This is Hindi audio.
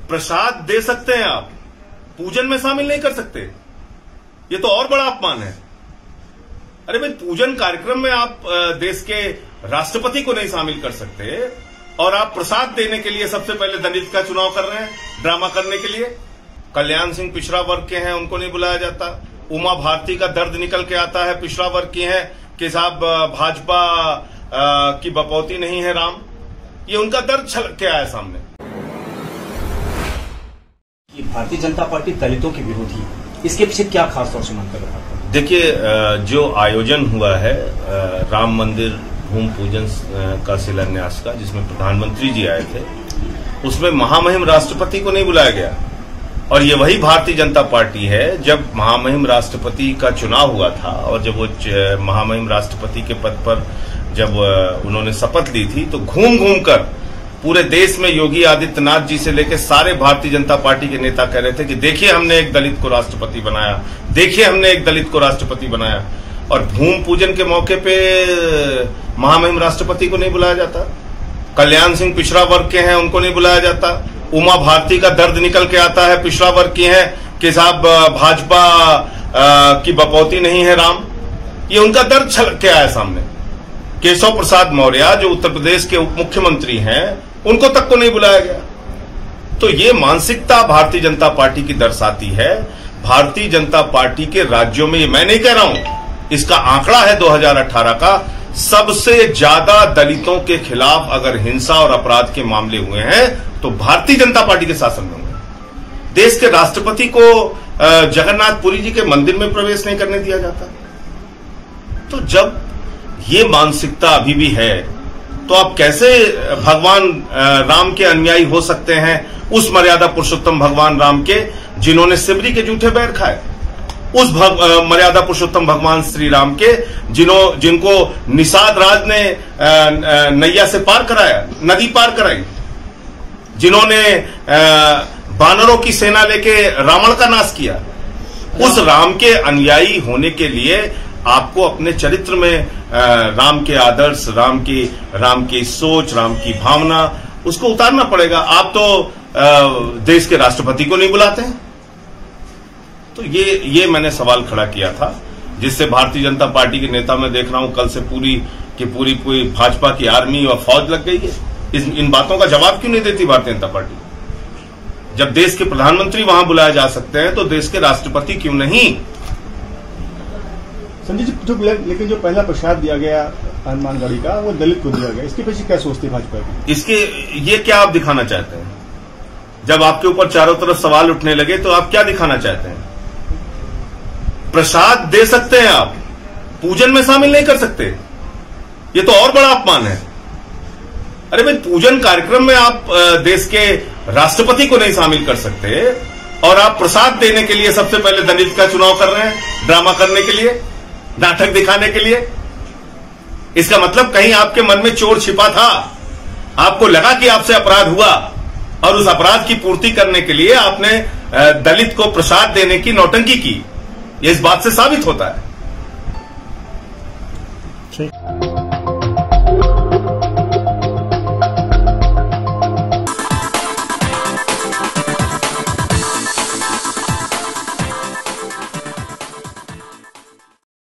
प्रसाद दे सकते हैं आप, पूजन में शामिल नहीं कर सकते। ये तो और बड़ा अपमान है। अरे भाई, पूजन कार्यक्रम में आप देश के राष्ट्रपति को नहीं शामिल कर सकते और आप प्रसाद देने के लिए सबसे पहले दलित का चुनाव कर रहे हैं, ड्रामा करने के लिए। कल्याण सिंह पिछड़ा वर्ग के हैं, उनको नहीं बुलाया जाता। उमा भारती का दर्द निकल के आता है, पिछड़ा वर्ग की है कि साहब भाजपा की बपौती नहीं है राम। ये उनका दर्द छलक के आया सामने। भारतीय जनता पार्टी दलितों के विरोधी है, इसके पीछे क्या खास तौर से मानकर रहा? देखिए, जो आयोजन हुआ है राम मंदिर भूमि पूजन का शिलान्यास का, जिसमें प्रधानमंत्री जी आए थे, उसमें महामहिम राष्ट्रपति को नहीं बुलाया गया। और ये वही भारतीय जनता पार्टी है, जब महामहिम राष्ट्रपति का चुनाव हुआ था और जब वो महामहिम राष्ट्रपति के पद पर जब उन्होंने शपथ ली थी, तो घूम घूम कर पूरे देश में योगी आदित्यनाथ जी से लेकर सारे भारतीय जनता पार्टी के नेता कह रहे थे कि देखिए हमने एक दलित को राष्ट्रपति बनाया, देखिए हमने एक दलित को राष्ट्रपति बनाया। और भूमि पूजन के मौके पे महामहिम राष्ट्रपति को नहीं बुलाया जाता। कल्याण सिंह पिछड़ा वर्ग के हैं, उनको नहीं बुलाया जाता। उमा भारती का दर्द निकल के आता है, पिछड़ा वर्ग की है कि साहब भाजपा की बपौती नहीं है राम। ये उनका दर्द छलक के आया सामने। केशव प्रसाद मौर्य जो उत्तर प्रदेश के उप मुख्यमंत्री हैं, उनको तक को नहीं बुलाया गया। तो ये मानसिकता भारतीय जनता पार्टी की दर्शाती है। भारतीय जनता पार्टी के राज्यों में, ये मैं नहीं कह रहा हूं, इसका आंकड़ा है 2018 का, सबसे ज्यादा दलितों के खिलाफ अगर हिंसा और अपराध के मामले हुए हैं तो भारतीय जनता पार्टी के शासन में हुए। देश के राष्ट्रपति को जगन्नाथपुरी जी के मंदिर में प्रवेश नहीं करने दिया जाता। तो जब ये मानसिकता अभी भी है, तो आप कैसे भगवान राम के अनुयायी हो सकते हैं? उस मर्यादा पुरुषोत्तम भगवान राम के जिन्होंने सिबरी के जूठे बैर खाए, उस मर्यादा पुरुषोत्तम भगवान श्री राम के जिनको निषाद राज ने नैया से पार कराया, नदी पार कराई, जिन्होंने बानरों की सेना लेके रावण का नाश किया। उस राम के अनुयायी होने के लिए आपको अपने चरित्र में राम के आदर्श, राम की सोच, राम की भावना, उसको उतारना पड़ेगा। आप तो देश के राष्ट्रपति को नहीं बुलाते हैं। तो ये मैंने सवाल खड़ा किया था, जिससे भारतीय जनता पार्टी के नेता मैं देख रहा हूं कल से पूरी भाजपा की आर्मी और फौज लग गई है। इन बातों का जवाब क्यों नहीं देती भारतीय जनता पार्टी? जब देश के प्रधानमंत्री वहां बुलाए जा सकते हैं तो देश के राष्ट्रपति क्यों नहीं? संजय जी, लेकिन जो पहला प्रसाद दिया गया हनुमान गढ़ी का, वो दलित को दिया गया, इसके पीछे क्या सोचती भाजपा की? ये क्या आप दिखाना चाहते हैं? जब आपके ऊपर चारों तरफ सवाल उठने लगे तो आप क्या दिखाना चाहते हैं? प्रसाद दे सकते हैं आप, पूजन में शामिल नहीं कर सकते। ये तो और बड़ा अपमान है। अरे भाई, पूजन कार्यक्रम में आप देश के राष्ट्रपति को नहीं शामिल कर सकते और आप प्रसाद देने के लिए सबसे पहले दलित का चुनाव कर रहे हैं, ड्रामा करने के लिए, नाटक दिखाने के लिए। इसका मतलब कहीं आपके मन में चोर छिपा था, आपको लगा कि आपसे अपराध हुआ और उस अपराध की पूर्ति करने के लिए आपने दलित को प्रसाद देने की नौटंकी की। ये इस बात से साबित होता है। ठीक।